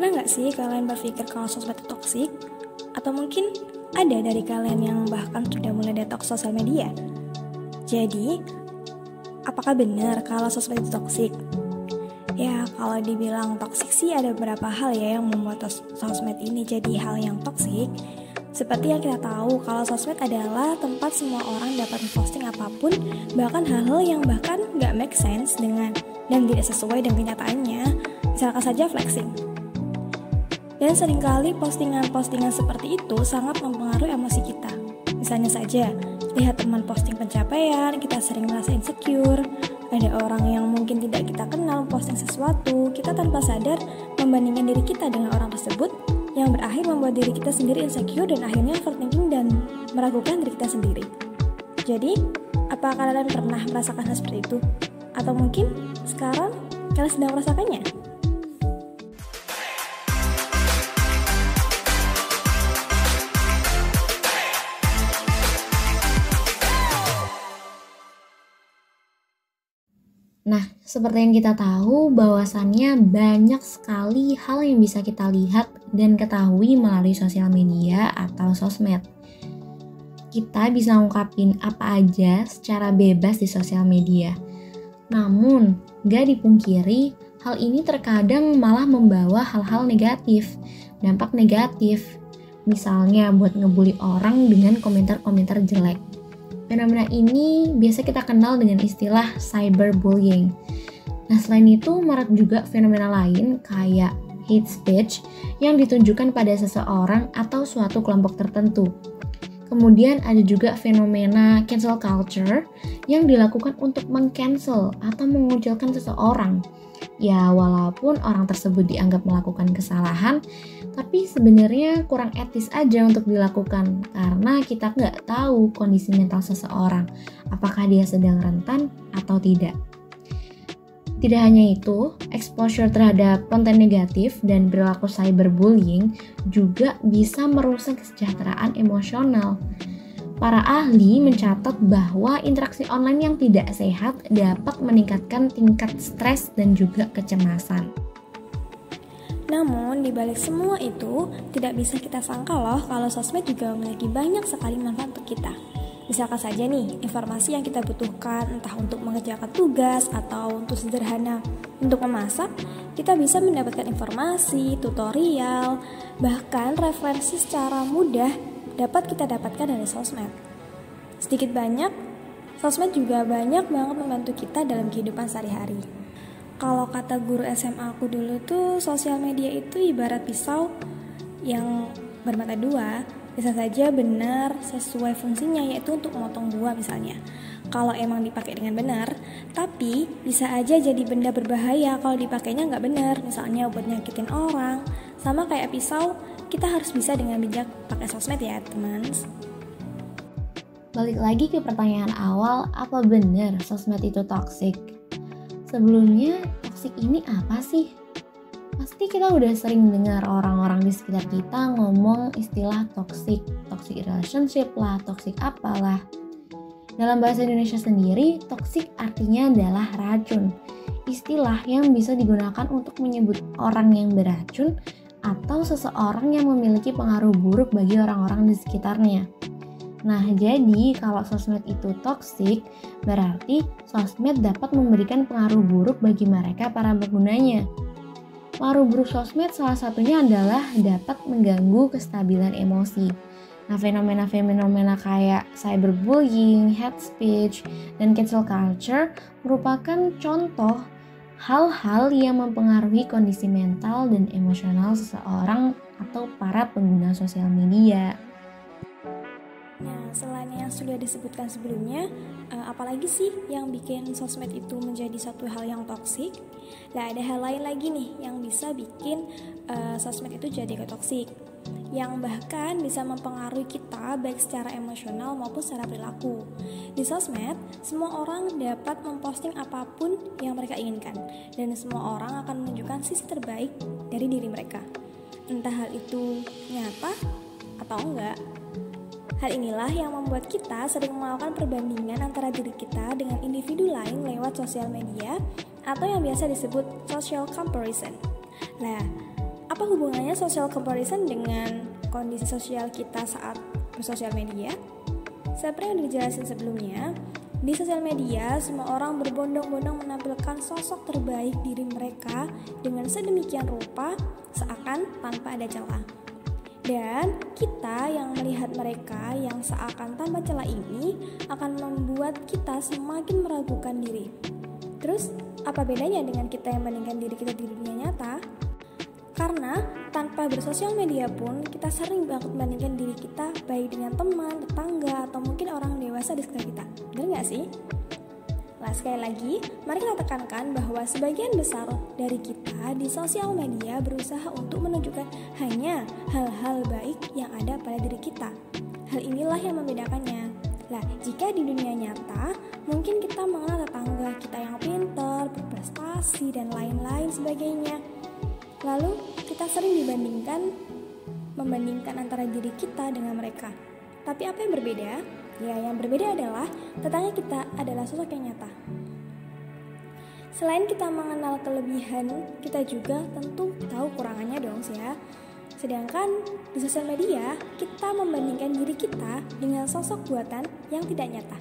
Pernah nggak sih kalian berpikir kalau sosmed itu toksik? Atau mungkin ada dari kalian yang bahkan sudah mulai detox sosial media? Jadi, apakah benar kalau sosmed itu toksik? Ya, kalau dibilang toksik sih ada beberapa hal ya yang membuat sosmed ini jadi hal yang toksik. Seperti yang kita tahu, kalau sosmed adalah tempat semua orang dapat memposting apapun, bahkan hal-hal yang bahkan nggak make sense dengan dan tidak sesuai dengan kenyataannya, misalkan saja flexing. Dan seringkali postingan-postingan seperti itu sangat mempengaruhi emosi kita. Misalnya saja, lihat teman posting pencapaian, kita sering merasa insecure. Ada orang yang mungkin tidak kita kenal posting sesuatu, kita tanpa sadar membandingkan diri kita dengan orang tersebut, yang berakhir membuat diri kita sendiri insecure dan akhirnya overthinking dan meragukan diri kita sendiri. Jadi, apakah kalian pernah merasakan hal seperti itu? Atau mungkin sekarang kalian sedang merasakannya? Nah, seperti yang kita tahu bahwasannya banyak sekali hal yang bisa kita lihat dan ketahui melalui sosial media atau sosmed. Kita bisa ungkapin apa aja secara bebas di sosial media. Namun, gak dipungkiri, hal ini terkadang malah membawa hal-hal negatif, dampak negatif. Misalnya buat ngebully orang dengan komentar-komentar jelek. Fenomena ini biasa kita kenal dengan istilah cyberbullying. Nah, selain itu marak juga fenomena lain kayak hate speech yang ditunjukkan pada seseorang atau suatu kelompok tertentu. Kemudian ada juga fenomena cancel culture yang dilakukan untuk meng-cancel atau mengucilkan seseorang. Ya, walaupun orang tersebut dianggap melakukan kesalahan, tapi sebenarnya kurang etis aja untuk dilakukan karena kita nggak tahu kondisi mental seseorang, apakah dia sedang rentan atau tidak. Tidak hanya itu, exposure terhadap konten negatif dan perilaku cyberbullying juga bisa merusak kesejahteraan emosional. Para ahli mencatat bahwa interaksi online yang tidak sehat dapat meningkatkan tingkat stres dan juga kecemasan. Namun, dibalik semua itu, tidak bisa kita sangka loh kalau sosmed juga memiliki banyak sekali manfaat untuk kita. Misalkan saja nih, informasi yang kita butuhkan entah untuk mengerjakan tugas atau untuk sederhana untuk memasak, kita bisa mendapatkan informasi, tutorial, bahkan referensi secara mudah dapat kita dapatkan dari sosmed. Sedikit banyak, sosmed juga banyak banget membantu kita dalam kehidupan sehari-hari. Kalau kata guru SMA aku dulu tuh, sosial media itu ibarat pisau yang bermata dua, bisa saja benar sesuai fungsinya, yaitu untuk memotong buah misalnya. Kalau emang dipakai dengan benar, tapi bisa aja jadi benda berbahaya kalau dipakainya nggak benar, misalnya buat nyakitin orang. Sama kayak pisau, kita harus bisa dengan bijak pakai sosmed ya teman. Balik lagi ke pertanyaan awal, apa benar sosmed itu toksik? Sebelumnya, toksik ini apa sih? Pasti kita udah sering dengar orang-orang di sekitar kita ngomong istilah toxic relationship lah, toxic apalah. Dalam bahasa Indonesia sendiri, toxic artinya adalah racun. Istilah yang bisa digunakan untuk menyebut orang yang beracun atau seseorang yang memiliki pengaruh buruk bagi orang-orang di sekitarnya. Nah, jadi kalau sosmed itu toksik, berarti sosmed dapat memberikan pengaruh buruk bagi mereka para penggunanya. Pengaruh buruk sosmed salah satunya adalah dapat mengganggu kestabilan emosi. Nah, fenomena-fenomena kayak cyberbullying, hate speech, dan cancel culture merupakan contoh hal-hal yang mempengaruhi kondisi mental dan emosional seseorang atau para pengguna sosial media. Nah, selain yang sudah disebutkan sebelumnya, apalagi sih yang bikin sosmed itu menjadi satu hal yang toksik? Nah, ada hal lain lagi nih yang bisa bikin sosmed itu jadi toksik, yang bahkan bisa mempengaruhi kita baik secara emosional maupun secara perilaku. Di sosmed, semua orang dapat memposting apapun yang mereka inginkan, dan semua orang akan menunjukkan sisi terbaik dari diri mereka. Entah hal itu nyata atau enggak. Hal inilah yang membuat kita sering melakukan perbandingan antara diri kita dengan individu lain lewat sosial media atau yang biasa disebut social comparison. Nah, apa hubungannya social comparison dengan kondisi sosial kita saat bersosial media? Seperti yang dijelasin sebelumnya, di sosial media semua orang berbondong-bondong menampilkan sosok terbaik diri mereka dengan sedemikian rupa seakan tanpa ada celah. Dan kita yang melihat mereka yang seakan tanpa celah ini akan membuat kita semakin meragukan diri. Terus, apa bedanya dengan kita yang membandingkan diri kita di dunia nyata? Karena tanpa bersosial media pun kita sering banget membandingkan diri kita baik dengan teman, tetangga, atau mungkin orang dewasa di sekitar kita. Benar gak sih? Nah, sekali lagi, mari kita tekankan bahwa sebagian besar dari kita di sosial media berusaha untuk menunjukkan hanya hal-hal baik yang ada pada diri kita. Hal inilah yang membedakannya. Nah, jika di dunia nyata, mungkin kita mengenal tetangga kita yang pintar, berprestasi, dan lain-lain sebagainya. Lalu, kita sering membandingkan antara diri kita dengan mereka. Tapi apa yang berbeda? Ya, yang berbeda adalah tetangga kita adalah sosok yang nyata. Selain kita mengenal kelebihan, kita juga tentu tahu kurangannya dong ya. Sedangkan di sosial media, kita membandingkan diri kita dengan sosok buatan yang tidak nyata.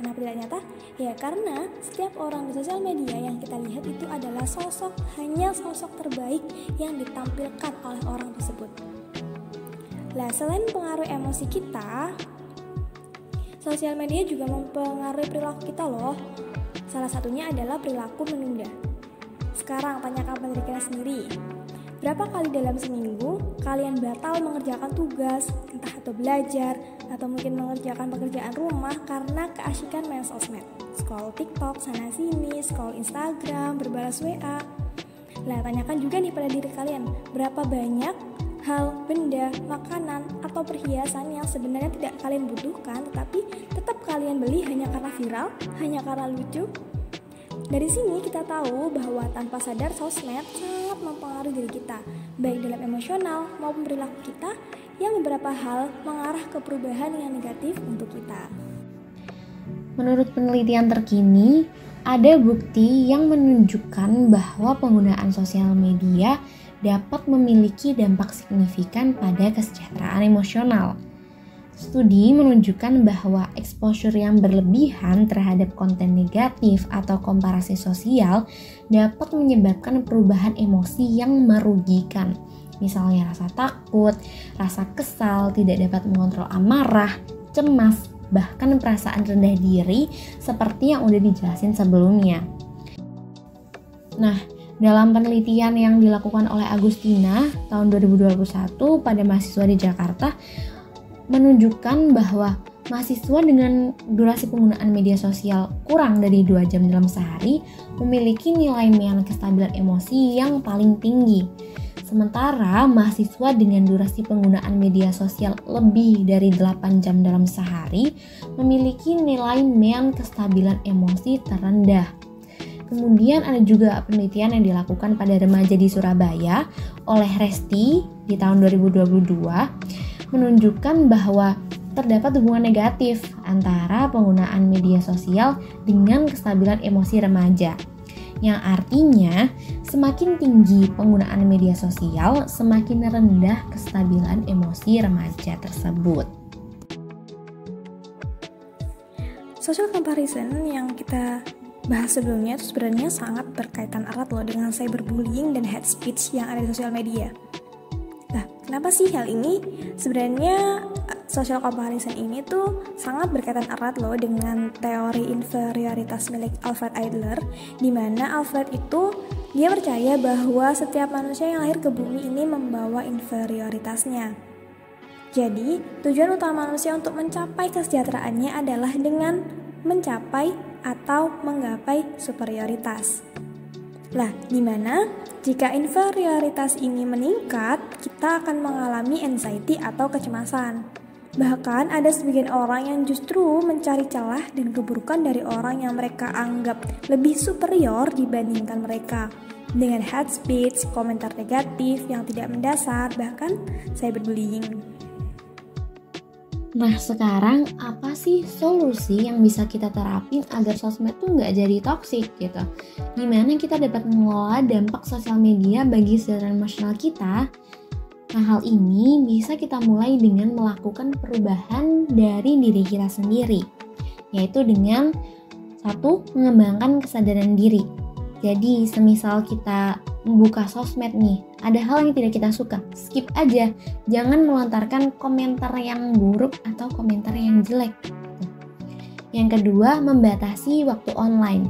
Kenapa tidak nyata? Ya karena setiap orang di sosial media yang kita lihat itu adalah hanya sosok terbaik yang ditampilkan oleh orang tersebut. Nah, selain pengaruh emosi kita, sosial media juga mempengaruhi perilaku kita loh. Salah satunya adalah perilaku menunda. Sekarang tanyakan pada diri kalian sendiri. Berapa kali dalam seminggu kalian batal mengerjakan tugas, entah itu belajar, atau mungkin mengerjakan pekerjaan rumah karena keasyikan main sosmed, scroll TikTok sana-sini, scroll Instagram, berbalas WA. Nah, tanyakan juga nih pada diri kalian, berapa banyak hal, benda, makanan, atau perhiasan yang sebenarnya tidak kalian butuhkan, tetapi tetap kalian beli hanya karena viral, hanya karena lucu. Dari sini kita tahu bahwa tanpa sadar sosmed sangat mempengaruhi diri kita, baik dalam emosional maupun perilaku kita, yang beberapa hal mengarah ke perubahan yang negatif untuk kita. Menurut penelitian terkini, ada bukti yang menunjukkan bahwa penggunaan sosial media dapat memiliki dampak signifikan pada kesejahteraan emosional. Studi menunjukkan bahwa exposure yang berlebihan terhadap konten negatif atau komparasi sosial dapat menyebabkan perubahan emosi yang merugikan. Misalnya rasa takut, rasa kesal, tidak dapat mengontrol amarah, cemas, bahkan perasaan rendah diri seperti yang udah dijelasin sebelumnya. Nah, dalam penelitian yang dilakukan oleh Agustina tahun 2021 pada mahasiswa di Jakarta, menunjukkan bahwa mahasiswa dengan durasi penggunaan media sosial kurang dari 2 jam dalam sehari memiliki nilai mean kestabilan emosi yang paling tinggi. Sementara mahasiswa dengan durasi penggunaan media sosial lebih dari 8 jam dalam sehari memiliki nilai mean kestabilan emosi terendah. Kemudian ada juga penelitian yang dilakukan pada remaja di Surabaya oleh Resti di tahun 2022 menunjukkan bahwa terdapat hubungan negatif antara penggunaan media sosial dengan kestabilan emosi remaja. Yang artinya, semakin tinggi penggunaan media sosial, semakin rendah kestabilan emosi remaja tersebut. Social comparison yang kita bahas sebelumnya itu sebenarnya sangat berkaitan erat loh dengan cyberbullying dan hate speech yang ada di sosial media. Nah, kenapa sih hal ini? Sebenarnya social comparison ini tuh sangat berkaitan erat loh dengan teori inferioritas milik Alfred Adler, di mana Alfred itu dia percaya bahwa setiap manusia yang lahir ke bumi ini membawa inferioritasnya. Jadi, tujuan utama manusia untuk mencapai kesejahteraannya adalah dengan mencapai atau menggapai superioritas. Lah, dimana jika inferioritas ini meningkat, kita akan mengalami anxiety atau kecemasan. Bahkan ada sebagian orang yang justru mencari celah dan keburukan dari orang yang mereka anggap lebih superior dibandingkan mereka. Dengan hate speech, komentar negatif yang tidak mendasar, bahkan cyberbullying. Nah sekarang apa sih solusi yang bisa kita terapin agar sosmed tuh nggak jadi toksik gitu? Gimana kita dapat mengelola dampak sosial media bagi kesehatan emosional kita? Nah hal ini bisa kita mulai dengan melakukan perubahan dari diri kita sendiri, yaitu dengan satu, mengembangkan kesadaran diri. Jadi semisal kita membuka sosmed nih, ada hal yang tidak kita suka, skip aja. Jangan melontarkan komentar yang buruk atau komentar yang jelek. Yang kedua, membatasi waktu online.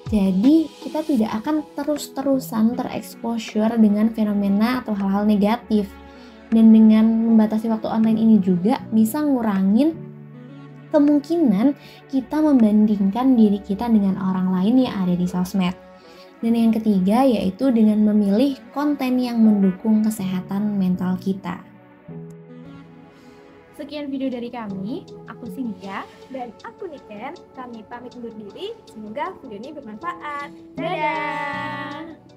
Jadi kita tidak akan terus-terusan tereksposure dengan fenomena atau hal-hal negatif. Dan dengan membatasi waktu online ini juga bisa ngurangin kemungkinan kita membandingkan diri kita dengan orang lain yang ada di sosmed. Dan yang ketiga yaitu dengan memilih konten yang mendukung kesehatan mental kita. Sekian video dari kami, aku Cynthia Dan aku Niken, kami pamit undur diri. Semoga video ini bermanfaat. Dadah!